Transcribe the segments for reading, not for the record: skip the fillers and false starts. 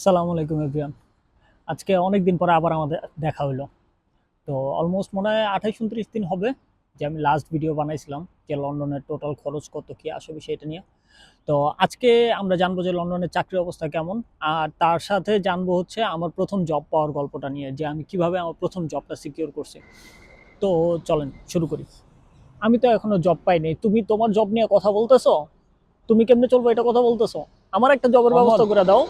আসসালামু আলাইকুম এভরিওয়ান। আজকে অনেক দিন পরে আবার আমাদের দেখা হইলো। তো অলমোস্ট মনে হয় 28-29 দিন হবে যে আমি লাস্ট ভিডিও বানাইছিলাম যে লন্ডনের টোটাল খরচ কত কি আসবে সেটা নিয়ে। তো আজকে আমরা জানবো যে লন্ডনের চাকরির অবস্থা কেমন, আর তার সাথে জানবো হচ্ছে আমার প্রথম জব পাওয়ার গল্পটা নিয়ে, যে আমি কিভাবে আমার প্রথম জবটা সিকিউর করছি। তো চলেন শুরু করি। আমি তো এখনো জব পাইনি, তুমি তোমার জব নিয়ে কথা বলতেছো। তুমি কেমনে চলবো এটা কথা বলতেছো, আমার একটা জবের মোহাম্মদ। ব্যবস্থা করে দাও।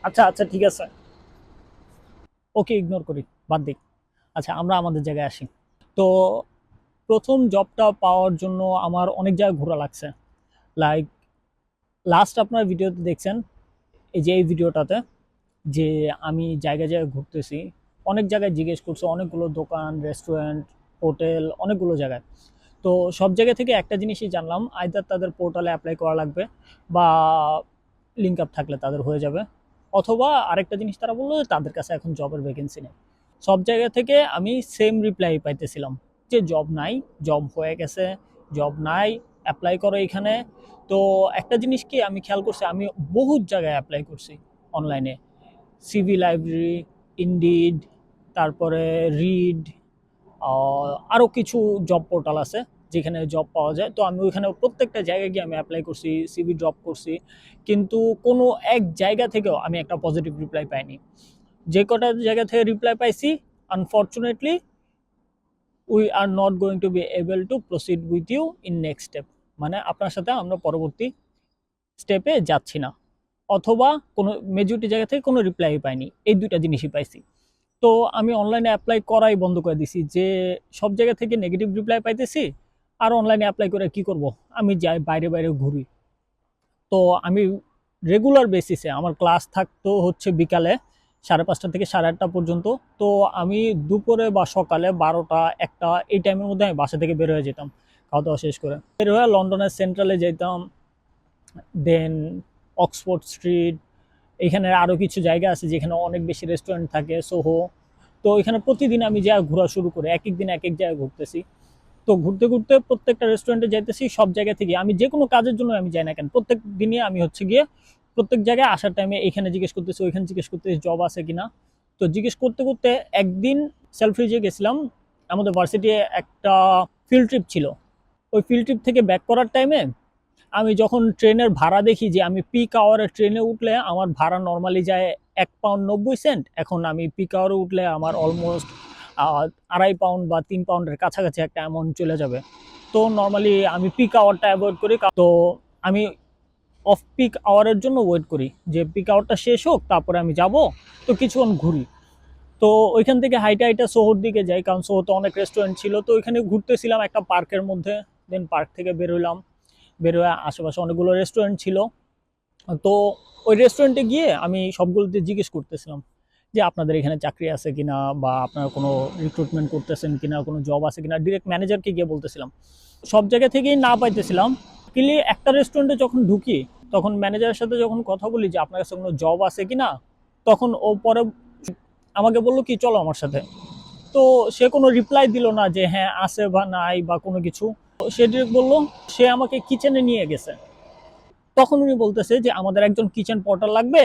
আচ্ছা আচ্ছা ঠিক আছে, ওকে ইগনোর করি, বাদ দিই। আচ্ছা আমরা আমাদের জায়গায় আসি। তো প্রথম জবটা পাওয়ার জন্য আমার অনেক জায়গায় ঘোরা লাগছে। লাইক লাস্ট আপনার ভিডিওতে দেখছেন, এই যে এই ভিডিওটাতে, যে আমি জায়গায় জায়গায় ঘুরতেছি, অনেক জায়গায় জিজ্ঞেস করছি, অনেকগুলো দোকান, রেস্টুরেন্ট, হোটেল, অনেকগুলো জায়গায়। তো সব জায়গা থেকে একটা জিনিসই জানলাম, আইদার তাদের পোর্টালে অ্যাপ্লাই করা লাগবে বা লিঙ্ক আপ থাকলে তাদের হয়ে যাবে, অথবা আরেকটা জিনিস তারা বললো যে তাদের কাছে এখন জবের ভ্যাকেন্সি নেই। সব জায়গা থেকে আমি সেম রিপ্লাই পাইতেছিলাম যে জব নাই, জব হয়ে গেছে, জব নাই, অ্যাপ্লাই করো এখানে। তো একটা জিনিস কি আমি খেয়াল করছি, আমি বহুত জায়গায় অ্যাপ্লাই করছি অনলাইনে, সিভি লাইব্রেরি, ইনডিড, তারপরে রিড, আরও কিছু জব পোর্টাল আছে যেখানে জব পাওয়া যায়। তো আমি ওইখানে প্রত্যেকটা জায়গায় গিয়ে আমি অ্যাপ্লাই করছি, সিভি ড্রপ করছি, কিন্তু কোনো এক জায়গা থেকেও আমি একটা পজিটিভ রিপ্লাই পাইনি। যে কটা জায়গা থেকে রিপ্লাই পাইছি, unfortunately we are not going to be able to proceed with you in next step, মানে আপনার সাথে আমরা পরবর্তী স্টেপে যাচ্ছি না, অথবা কোনো মেজরিটি জায়গা থেকে কোনো রিপ্লাই পাইনি, এই দুইটা জিনিসই পাইছি। তো আমি অনলাইনে অ্যাপ্লাই করাই বন্ধ করে দিছি, যে সব জায়গা থেকে নেগেটিভ রিপ্লাই পাইতেছি, আর অনলাইনে অ্যাপ্লাই করে কি করব, আমি যাই বাইরে বাইরে ঘুরি। তো আমি রেগুলার বেসিসে আমার ক্লাস থাকতো হচ্ছে বিকালে 5:30 থেকে 8:30 পর্যন্ত। তো আমি দুপুরে বা সকালে 12টা 1টা এই টাইমের মধ্যে আমি বাসা থেকে বের হয়ে যেতাম, খাওয়া দাওয়া শেষ করে বের হয়ে লন্ডনের সেন্ট্রালে যেতাম, দেন অক্সফোর্ড স্ট্রিট, এখানে আরও কিছু জায়গা আছে যেখানে অনেক বেশি রেস্টুরেন্ট থাকে, সোহো। তো এখানে প্রতিদিন আমি যা ঘোরা শুরু করে এক এক দিন এক এক জায়গায় ঘুরতেছি। তো ঘুরতে ঘুরতে প্রত্যেকটা রেস্টুরেন্টে যাইতেছি, সব জায়গা থেকে আমি যে কোনো কাজের জন্য আমি যাই না কেন, প্রত্যেক দিনই আমি হচ্ছে গিয়ে প্রত্যেক জায়গায় আসার টাইমে এখানে জিজ্ঞেস করতেছি, ওইখানে জিজ্ঞেস করতেছি জব আছে কিনা। তো জিজ্ঞেস করতে করতে একদিন সেলফ্রিজে গেছিলাম, আমাদের ভার্সিটি একটা ফিল্ড ট্রিপ ছিল। ওই ফিল্ড ট্রিপ থেকে ব্যাক করার টাইমে আমি যখন ট্রেনের ভাড়া দেখি যে আমি পিক আওয়ারে ট্রেনে উঠলে আমার ভাড়া নর্মালি যায় £1.90, এখন আমি পিক আওয়ারে উঠলে আমার অলমোস্ট 2.5 পাউন্ড বা 3 পাউন্ডের কাছাকাছি একটা অ্যামাউন্ট চলে যাবে। তো নর্মালি আমি পিক আওয়ারটা অ্যাভয়েড করি। তো আমি অফ পিক আওয়ারের জন্য ওয়েট করি যে পিক আওয়ারটা শেষ হোক, তারপরে আমি যাব, তো কিছুক্ষণ ঘুরি। তো ওইখান থেকে হাইটা হাইটা সোহর দিকে যাই, কারণ সোহতে অনেক রেস্টুরেন্ট ছিল। তো ওইখানে ঘুরতেছিলাম একটা পার্কের মধ্যে, দেন পার্ক থেকে বের হইলাম, বের হয়ে আশেপাশে অনেকগুলো রেস্টুরেন্ট ছিল। তো ওই রেস্টুরেন্টে গিয়ে আমি সবগুলোতে জিজ্ঞেস করতেছিলাম যে আপনাদের এখানে চাকরি আছে কিনা, বা আপনারা কোনো রিক্রুটমেন্ট করতেছেন কিনা, কোনো জব আছে কিনা, ডিরেক্ট ম্যানেজারকে গিয়ে বলতেছিলাম। সব জায়গা থেকেই না পাইতেছিলাম। কিন্তু একটা রেস্টুরেন্টে যখন ঢুকি, তখন ম্যানেজারের সাথে যখন কথা বলি যে আপনার কাছে কোনো জব আছে কিনা, তখন ও পরে আমাকে বললো কি চলো আমার সাথে। তো সে কোনো রিপ্লাই দিল না যে হ্যাঁ আছে বা নাই বা কোনো কিছু। সে ডিরেক্ট বললো, সে আমাকে কিচেনে নিয়ে গেছে। তখন উনি বলতেছে যে আমাদের একজন কিচেন পর্টার লাগবে,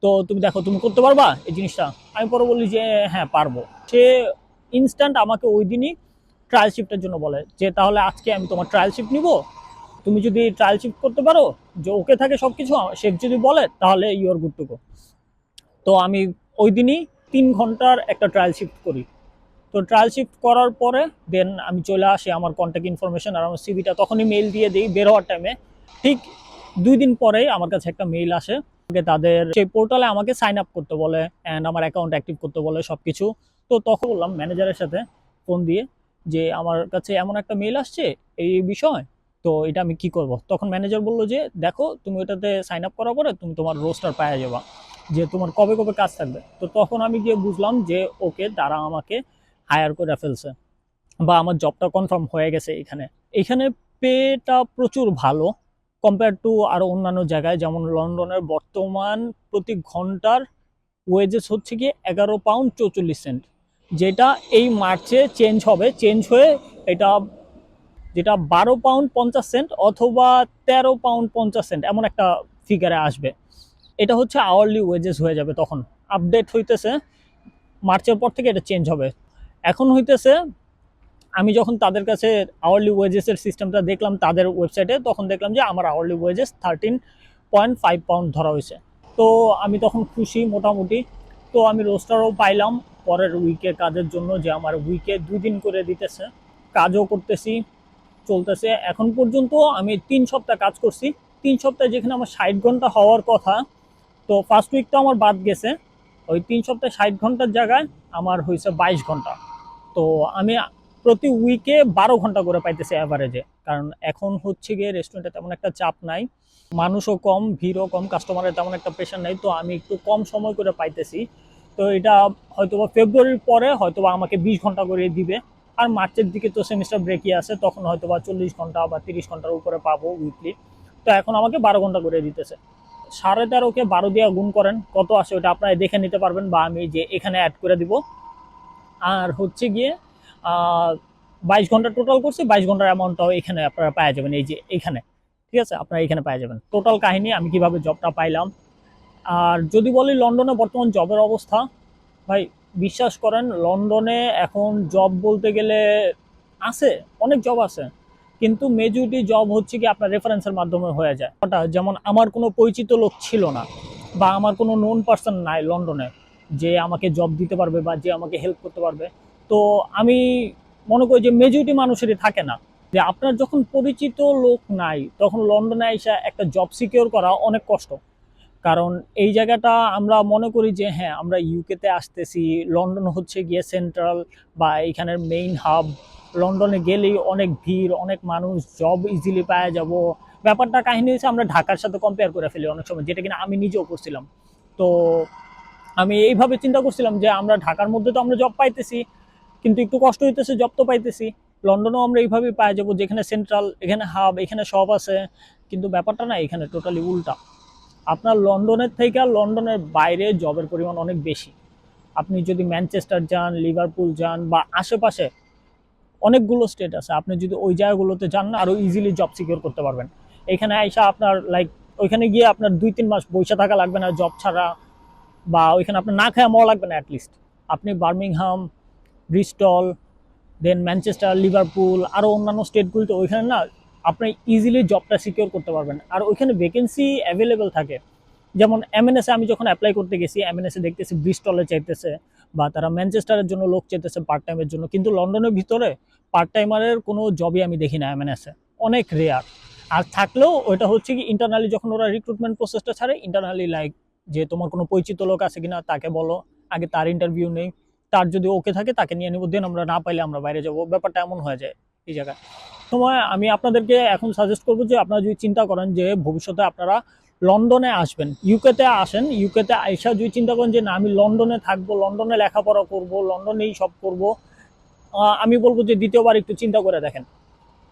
তো তুমি দেখো তুমি করতে পারবা এই জিনিসটা। আমি পরে বলি যে হ্যাঁ পারবো। সে ইনস্ট্যান্ট আমাকে ওই দিনই ট্রায়াল শিফটের জন্য বলে যে তাহলে আজকে আমি তোমার ট্রায়াল শিফট নিব, তুমি যদি ট্রায়াল শিফট করতে পারো, যে ওকে থাকে সবকিছু, শেফ যদি বলে তাহলে you are good to go. তো আমি ওই দিনই 3 ঘন্টার একটা ট্রায়াল শিফট করি। তো ট্রায়াল শিফট করার পরে দেন আমি চলে আসি, আমার কন্ট্যাক্ট ইনফরমেশন আর আমার সিভিটা তখনই মেইল দিয়ে দিই বের হওয়ার টাইমে। ঠিক 2 দিন পরেই আমার কাছে একটা মেইল আসে, তাদের সেই পোর্টালে আমাকে সাইন আপ করতে বলে অ্যান্ড আমার অ্যাকাউন্ট অ্যাক্টিভ করতে বলে সব কিছু। তো তখন বললাম ম্যানেজারের সাথে ফোন দিয়ে যে আমার কাছে এমন একটা মেইল আসছে এই বিষয়, তো এটা আমি কি করব। তখন ম্যানেজার বললো যে দেখো তুমি ওটাতে সাইন আপ করার পরে তুমি তোমার রোস্টার পাওয়া যাবা, যে তোমার কবে কবে কাজ থাকবে। তো তখন আমি গিয়ে বুঝলাম যে ওকে তারা আমাকে হায়ার করে ফেলছে, বা আমার জবটা কনফার্ম হয়ে গেছে এখানে। এখানে পেটা প্রচুর ভালো কম্পেয়ার টু আরো অন্যান্য জায়গায়, যেমন লন্ডনের বর্তমান প্রতি ঘন্টার ওয়েজেস হচ্ছে কি 11 পাউন্ড 44 সেন্ট, যেটা এই মার্চে চেঞ্জ হবে, চেঞ্জ হয়ে এটা যেটা 12 পাউন্ড 50 সেন্ট অথবা 13 পাউন্ড 50 সেন্ট এমন একটা ফিগারে আসবে। এটা হচ্ছে আওয়ারলি ওয়েজেস হয়ে যাবে। তখন আপডেট হইতেছে, মার্চের পর থেকে এটা চেঞ্জ হবে। এখন হইতেছে আমি যখন তাদের কাছে আওয়ারলি ওয়েজেসের সিস্টেমটা দেখলাম তাদের ওয়েবসাইটে, তখন দেখলাম যে আমার আওয়ারলি ওয়েজেস 13.5 পাউন্ড ধরা হয়েছে। তো আমি তখন খুশি মোটামুটি। তো আমি রোস্টারও পাইলাম পরের উইকের কাজের জন্য, যে আমার উইকে 2 দিন করে দিতেছে। কাজও করতেছি, চলতেছে। এখন পর্যন্ত আমি 3 সপ্তাহ কাজ করছি। 3 সপ্তাহে যেখানে আমার 60 ঘন্টা হওয়ার কথা, তো ফার্স্ট উইক তো আমার বাদ গেছে। ওই 3 সপ্তাহে 60 ঘন্টার জায়গায় আমার হয়েছে 22 ঘন্টা। তো আমি প্রতি উইকে 12 ঘন্টা করে পাইতেছি অ্যাভারেজে। কারণ এখন হচ্ছে গিয়ে রেস্টুরেন্টে তেমন একটা চাপ নাই, মানুষও কম, ভিড়ও কম, কাস্টমারের তেমন একটা প্রেশার নাই, তো আমি একটু কম সময় করে পাইতেছি। তো এটা হয়তোবা ফেব্রুয়ারির পরে হয়তোবা আমাকে 20 ঘন্টা করে দিবে। আর মার্চের দিকে তো সেমিস্টার ব্রেকই আছে, তখন হয়তোবা 40 ঘন্টা বা 30 ঘন্টার উপরে পাবো উইকলি। তো এখন আমাকে 12 ঘন্টা করে দিতেছে। 13.5কে 12 দিয়ে গুণ করেন কত আসে, ওটা আপনারা দেখে নিতে পারবেন, বা আমি যে এখানে অ্যাড করে দিব। আর হচ্ছে গিয়ে 22 ঘন্টা টোটাল করছি, 22 ঘন্টার অ্যামাউন্টটাও এখানে আপনারা পাওয়া যাবেন, এই যে এখানে। ঠিক আছে, আপনারা এখানে পাওয়া যাবেন টোটাল কাহিনী আমি কিভাবে জবটা পাইলাম। আর যদি বলি লন্ডনে বর্তমান জবের অবস্থা, ভাই বিশ্বাস করেন লন্ডনে এখন জব বলতে গেলে আছে, অনেক জব আছে, কিন্তু মেজরিটি জব হচ্ছে কি আপনার রেফারেন্সের মাধ্যমে হয়ে যায়। যেমন আমার কোনো পরিচিত লোক ছিল না, বা আমার কোনো নোন পার্সন নাই লন্ডনে যে আমাকে জব দিতে পারবে বা যে আমাকে হেল্প করতে পারবে। তো আমি মনে করি যে মেজরিটি মানুষেরই থাকে না, যে আপনার যখন পরিচিত লোক নাই তখন লন্ডনে এসে একটা জব সিকিউর করা অনেক কষ্ট। কারণ এই জায়গাটা আমরা মনে করি যে হ্যাঁ আমরা ইউকেতে আসতেছি, লন্ডন হচ্ছে গিয়ে সেন্ট্রাল বা এখানের মেইন হাব, লন্ডনে গেলেই অনেক ভিড়, অনেক মানুষ, জব ইজিলি পাওয়া যাব। ব্যাপারটা কাহিনী হচ্ছে আমরা ঢাকার সাথে কম্পেয়ার করে ফেলি অনেক সময়, যেটা কিনা আমি নিজেও করছিলাম। তো আমি এইভাবে চিন্তা করছিলাম যে আমরা ঢাকার মধ্যে তো আমরা জব পাইতেছি, কিন্তু একটু কষ্ট হইতেছে, জব তো পাইতেছি। লন্ডনেও আমরা এইভাবেই পাই যাবো, যেখানে সেন্ট্রাল, এখানে হাব, এখানে সব আছে। কিন্তু ব্যাপারটা না এখানে টোটালি উল্টা। আপনার লন্ডনের থেকে লন্ডনের বাইরে জবের পরিমাণ অনেক বেশি। আপনি যদি ম্যানচেস্টার যান, লিভারপুল যান, বা আশেপাশে অনেকগুলো স্টেট আছে, আপনি যদি ওই জায়গাগুলোতে যান না, আরো ইজিলি জব সিকিউর করতে পারবেন। এখানে আইসা আপনার লাইক ওইখানে গিয়ে আপনার 2-3 মাস বসে থাকা লাগবে না জব ছাড়া, বা ওইখানে আপনার না খাওয়া মরা লাগবে না অ্যাটলিস্ট। আপনি বার্মিংহাম, ব্রিস্টল, দেন ম্যানচেস্টার, লিভারপুল, আরও অন্যান্য স্টেটগুলিতে ওইখানে না আপনি ইজিলি জবটা সিকিউর করতে পারবেন। আর ওইখানে ভ্যাকেন্সি অ্যাভেলেবেল থাকে। যেমন এমএনএসে আমি যখন অ্যাপ্লাই করতে গেছি, এমএনএসে দেখতেছি ব্রিস্টলে চাইতেছে, বা তারা ম্যানচেস্টারের জন্য লোক চাইতেছে পার্ট টাইমের জন্য, কিন্তু লন্ডনের ভিতরে পার্ট টাইমারের কোনো জবই আমি দেখি না এমএনএসে, অনেক রেয়ার। আর থাকলেও ওইটা হচ্ছে কি ইন্টারনালি যখন ওরা রিক্রুটমেন্ট প্রসেসটা ছাড়ে, ইন্টারনালি লাইক যে তোমার কোনো পরিচিত লোক আছে কিনা তাকে বলো, আগে তার ইন্টারভিউ নেই, তার যদি ওকে থাকে তাকে নিয়ে নিব, দেন আমরা না পাইলে আমরা বাইরে যাবো। ব্যাপারটা এমন হয়ে যায় এই জায়গায়। সময় আমি আপনাদেরকে এখন সাজেস্ট করবো যে আপনারা যদি চিন্তা করেন যে ভবিষ্যতে আপনারা লন্ডনে আসবেন, ইউকেতে আসেন, ইউকেতে আইসা যদি চিন্তা করেন যে না আমি লন্ডনে থাকবো, লন্ডনে লেখাপড়া করব, লন্ডনেই সব করব, আমি বলবো যে দ্বিতীয়বার একটু চিন্তা করে দেখেন।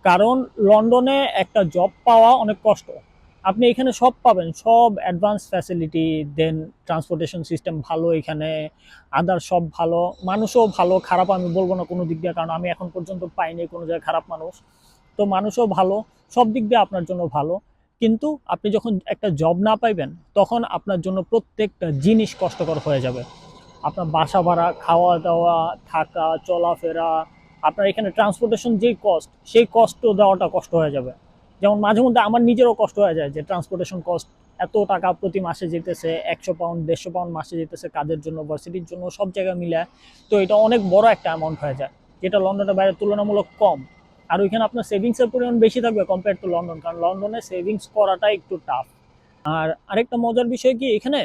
কারণ লন্ডনে একটা জব পাওয়া অনেক কষ্ট। আপনি এখানে সব পাবেন, সব অ্যাডভান্স ফ্যাসিলিটি, দেন ট্রান্সপোর্টেশন সিস্টেম ভালো এখানে, আদার সব ভালো, মানুষও ভালো, খারাপ আমি বলবো না কোনো দিক দিয়ে, কারণ আমি এখন পর্যন্ত পাইনি কোনো জায়গায় খারাপ মানুষ। তো মানুষও ভালো, সব দিক দিয়ে আপনার জন্য ভালো। কিন্তু আপনি যখন একটা জব না পাইবেন, তখন আপনার জন্য প্রত্যেকটা জিনিস কষ্টকর হয়ে যাবে। আপনার বাসা ভাড়া, খাওয়া দাওয়া, থাকা, চলাফেরা, আপনার এখানে ট্রান্সপোর্টেশন যেই কস্ট, সেই কষ্ট দেওয়াটা কষ্ট হয়ে যাবে। যেমন মাঝে মধ্যে আমার নিজেরও কষ্ট হয়ে যায় যে ট্রান্সপোর্টেশন কস্ট এত টাকা প্রতি মাসে যেতেছে, 100 পাউন্ড 150 পাউন্ড মাসে যেতেছে কাজের জন্য, ভার্সিটির জন্য, সব জায়গায় মিলে। তো এটা অনেক বড় একটা অ্যামাউন্ট হয়ে যায়, যেটা লন্ডনের বাইরে তুলনামূলক কম। আর ওইখানে আপনার সেভিংসের পরিমাণ বেশি থাকবে কম্পেয়ার টু লন্ডন, কারণ লন্ডনে সেভিংস করাটা একটু টাফ। আর আরেকটা মজার বিষয় কি, এখানে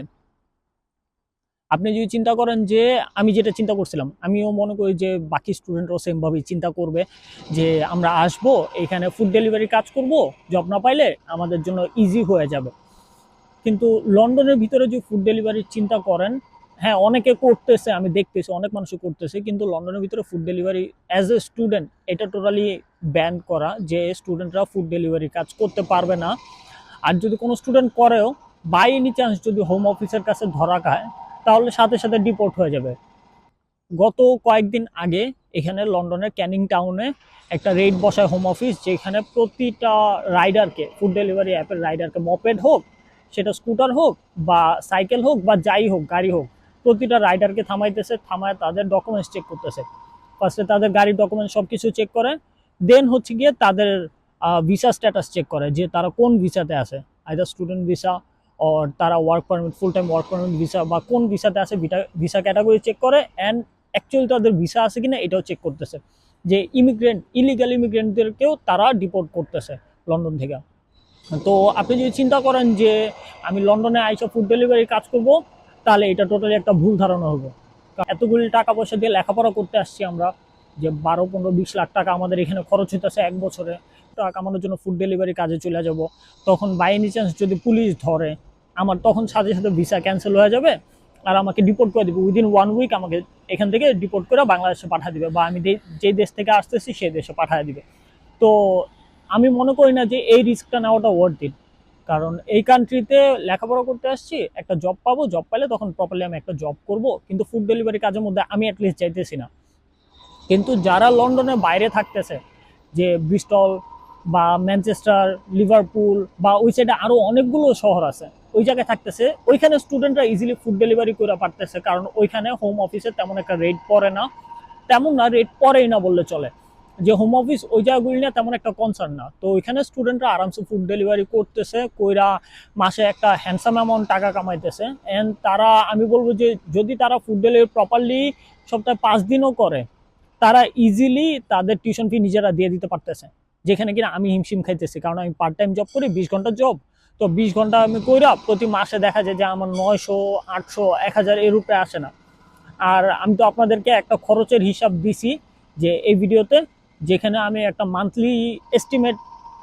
আপনি যদি চিন্তা করেন যে আমি যেটা চিন্তা করছিলাম, আমিও মনে করি যে বাকি স্টুডেন্টরাও সেমভাবেই চিন্তা করবে যে আমরা আসব, এখানে ফুড ডেলিভারি কাজ করব, জব না পাইলে আমাদের জন্য ইজি হয়ে যাবে। কিন্তু লন্ডনের ভিতরে যে ফুড ডেলিভারির চিন্তা করেন, হ্যাঁ অনেকে করতেছে, আমি দেখতেছি অনেক মানুষই করতেছে, কিন্তু লন্ডনের ভিতরে food delivery as a student এটা টোটালি ব্যান করা, যে স্টুডেন্টরা ফুড ডেলিভারি কাজ করতে পারবে না। আর যদি কোনো স্টুডেন্ট করেও, বাই এনি চান্স যদি হোম অফিসের কাছে ধরা খায়, তাহলে সাথে সাথে ডিপোর্ট হয়ে যাবে। গত কয়েকদিন আগে এখানে লন্ডনের ক্যানিং টাউনে একটা রেড বসায় হোম অফিস, যেখানে প্রতিটা রাইডারকে, ফুড ডেলিভারি অ্যাপের রাইডারকে, মপেড হোক সেটা স্কুটার হোক বা সাইকেল হোক বা যাই হোক, গাড়ি হোক, প্রতিটা রাইডারকে থামাইতেছে, থামায় তাদের ডকুমেন্টস চেক করতেছে। ফার্স্টে তাদের গাড়ির ডকুমেন্টস সব কিছু চেক করে, দেন হচ্ছে গিয়ে তাদের ভিসা স্ট্যাটাস চেক করে যে তারা কোন ভিসাতে আছে, আইদার স্টুডেন্ট ভিসা অর তারা work permit, full time work permit visa, বা কোন ভিসাতে আছে ভিসা ক্যাটাগরি চেক করে। অ্যান্ড অ্যাকচুয়ালি তাদের ভিসা আছে কিনা এটাও চেক করতেছে। যে ইমিগ্রেন্ট, ইলিগাল ইমিগ্রেন্টদেরকেও তারা ডিপোর্ট করতেছে লন্ডন থেকে। তো আপনি যদি চিন্তা করেন যে আমি লন্ডনে আইসা ফুড ডেলিভারি কাজ করব, তাহলে এটা টোটালি একটা ভুল ধারণা হবে। এতগুলি টাকা পয়সা দিয়ে লেখাপড়া করতে আসছি আমরা, যে 12, 15, 20 লাখ টাকা আমাদের এখানে খরচ হইতেছে এক বছরে, টাকা কামানোর জন্য ফুড ডেলিভারি কাজে চলে যাব। তখন বাই এনি চান্স যদি পুলিশ ধরে, আমার তখন সাথে সাথে ভিসা ক্যান্সেল হয়ে যাবে, আর আমাকে ডিপোর্ট করে দিবে উইদিন 1 উইক। আমাকে এখান থেকে ডিপোর্ট করে বাংলাদেশে পাঠিয়ে দিবে, বা আমি যে দেশ থেকে আসতেছি সেই দেশে পাঠিয়ে দিবে। তো আমি মনে করি না যে এই রিস্কটা নেওয়াটা ওয়ার্থ ইট। কারণ এই কান্ট্রিতে লেখাপড়া করতে আসছি, একটা জব পাবো, জব পাইলে তখন প্রপারলি আমি একটা জব করব, কিন্তু ফুড ডেলিভারি কাজের মধ্যে আমি অ্যাটলিস্ট চাইতেছি না। কিন্তু যারা লন্ডনের বাইরে থাকতেছে, যে ব্রিস্টল বা ম্যানচেস্টার, লিভারপুল বা ওই সাইডে আরো অনেকগুলো শহর আছে, ওই জায়গায় থাকতেছে, ওইখানে স্টুডেন্টরা ইজিলি ফুড ডেলিভারি করে পারতেছে, কারণ ওইখানে হোম অফিসে তেমন একটা রেট পড়ে না। তেমন না, রেট পড়েই না বললে চলে, যে হোম অফিস ওই জায়গাগুলি নিয়ে তেমন একটা কনসার্ন না। তো ওইখানে স্টুডেন্টরা আরামসে ফুড ডেলিভারি করতেছে, কইরা মাসে একটা হ্যান্ডসাম অ্যামাউন্ট টাকা কামাইতেছে। অ্যান্ড তারা, আমি বলবো যে যদি তারা ফুড ডেলিভারি প্রপারলি সপ্তাহে 5 দিনও করে, তারা ইজিলি তাদের টিউশন ফি নিজেরা দিয়ে দিতে পারতেছে। যেখানে কিনা আমি হিমশিম খাইতেছি, কারণ আমি পার্ট টাইম জব করি, 20 ঘন্টার জব। তো 20 ঘন্টা আমি কইরা প্রতি মাসে দেখা যায় যে আমার 900, 800, 1000 এর উপরে আসে না। আর আমি তো আপনাদেরকে একটা খরচের হিসাব দিছি যে এই ভিডিওতে, যেখানে আমি একটা মান্থলি এস্টিমেট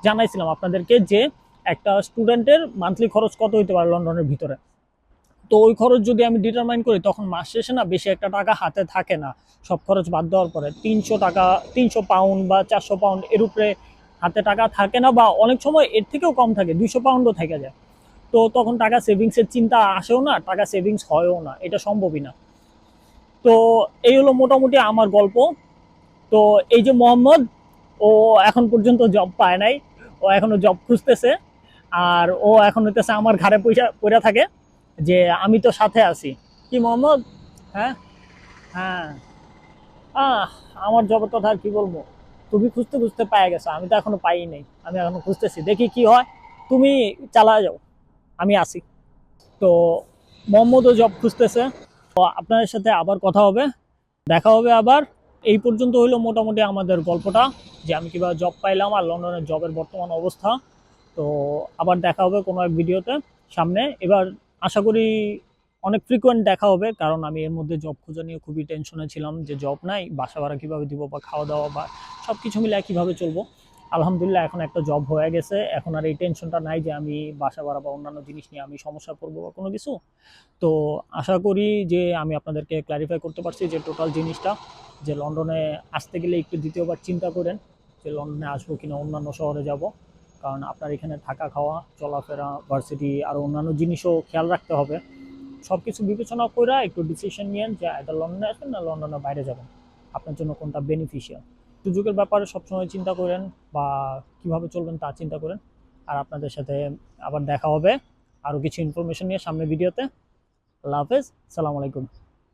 জানাইছিলাম আপনাদেরকে, যে একটা স্টুডেন্টের মান্থলি খরচ কত হইতে পারে লন্ডনের ভিতরে। তো ওই খরচ যদি আমি ডিটারমাইন করি, তখন মাস শেষে না বেশি একটা টাকা হাতে থাকে না। সব খরচ বাদ দেওয়ার পরে 300 টাকা, 300 পাউন্ড বা 400 পাউন্ড এর উপরে হাতে টাকা থাকে না, বা অনেক সময় এর থেকেও কম থাকে, 200 পাউন্ডও থেকে যায়। তো তখন টাকা সেভিংসের চিন্তা আসেও না, টাকা সেভিংস হয়ও না, এটা সম্ভবই না। তো এই হলো মোটামুটি আমার গল্প। তো এই যে মোহাম্মদ, ও এখন পর্যন্ত জব পায় নাই, ও এখনো জব খুঁজতেছে। আর ও এখন হইতেছে আমার ঘাড়ে পয়সা পড়ে থাকে যে আমি তো সাথে আছি। কি মোহাম্মদ? হ্যাঁ, হ্যাঁ। আহ আমার জবের কথা আর কি বলবো, তুমি খুঁজতে খুঁজতে পাই গেছো, আমি তো এখনো পাই নাই, আমি এখনো খুঁজতেছি, দেখি কি হয়। তুমি চালা যাও, আমি আসি। তো মোহাম্মদও জব খুঁজতেছে। তো আপনাদের সাথে আবার কথা হবে, দেখা হবে আবার। এই পর্যন্ত হইলো মোটামুটি আমাদের গল্পটা, যে আমি কিভাবে জব পাইলাম আর লন্ডনের জবের বর্তমান অবস্থা। তো আবার দেখা হবে কোনো এক ভিডিওতে সামনে। এবার আশা করি অনেক ফ্রিকোয়েন্ট দেখা হবে, কারণ আমি এর মধ্যে জব খোঁজা নিয়ে খুবই টেনশনে ছিলাম, যে জব নাই, বাসা ভাড়া কীভাবে দিব, বা খাওয়া দাওয়া বা সব কিছু মিলে কীভাবে চলবো। আলহামদুলিল্লাহ এখন একটা জব হয়ে গেছে, এখন আর এই টেনশনটা নাই যে আমি বাসা ভাড়া বা অন্যান্য জিনিস নিয়ে আমি সমস্যা পড়বো বা কোনো কিছু। তো আশা করি যে আমি আপনাদেরকে ক্ল্যারিফাই করতে পারছি যে টোটাল জিনিসটা, যে লন্ডনে আসতে গেলে একটু দ্বিতীয়বার চিন্তা করেন যে লন্ডনে আসবো কিনা, অন্যান্য শহরে যাব। কারণ আপনার এখানে থাকা, খাওয়া, চলাফেরা, ভার্সিটি আর অন্যান্য জিনিসও খেয়াল রাখতে হবে। সব কিছু বিবেচনা করে একটু ডিসিশন নিয়েন যে আইদার লন্ডনে আসবেন না লন্ডনের বাইরে যাবেন, আপনার জন্য কোনটা বেনিফিশিয়াল। সুযোগের ব্যাপারে সবসময় চিন্তা করেন, বা কিভাবে চলবেন তা চিন্তা করেন। আর আপনাদের সাথে আবার দেখা হবে আরও কিছু ইনফরমেশন নিয়ে সামনের ভিডিওতে। আল্লাহ হাফেজ, সালাম আলাইকুম।